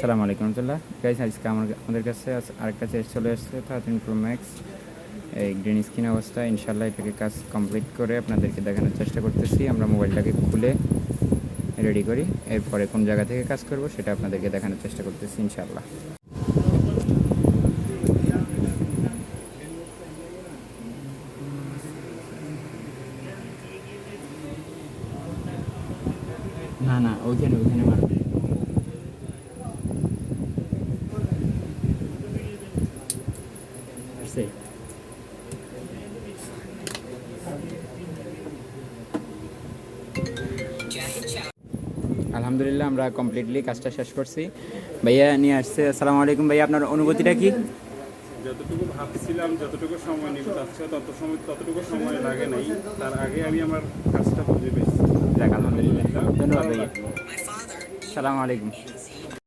আসসালামু আলাইকুম রহমতুল্লাহ গাইস, আজকে আমাদের কাছে আরেকটা চেস চলে আসছে 13 প্রো ম্যাক্স। এই গ্রিন স্ক্রিন অবস্থা, ইনশাল্লাহ এটাকে কাজ কমপ্লিট করে আপনাদেরকে দেখানোর চেষ্টা করতেছি। আমরা মোবাইলটাকে খুলে রেডি করি, এরপরে কোন জায়গা থেকে কাজ করব সেটা আপনাদেরকে দেখানোর চেষ্টা করতেছি ইনশাল্লাহ। না না, ওইখানে ওইখানে মারবে। আসছে। আলহামদুলিল্লাহ, আমরা কমপ্লিটলি কাজটা শেষ করছি। ভাইয়া নিয়ে আসছে। আসসালামু আলাইকুম ভাইয়া, আপনার অনুভূতিটা কি? যতটুকু ভাবছিলাম, যতটুকু সময় নিতে চাচ্ছে ততটুকু সময় লাগে নাই। তার আগে আমি আমার কাজটা বুঝে পেয়েছি। যাক আলহামদুলিল্লাহ, ধন্যবাদ ভাইয়া। আসসালামু আলাইকুম।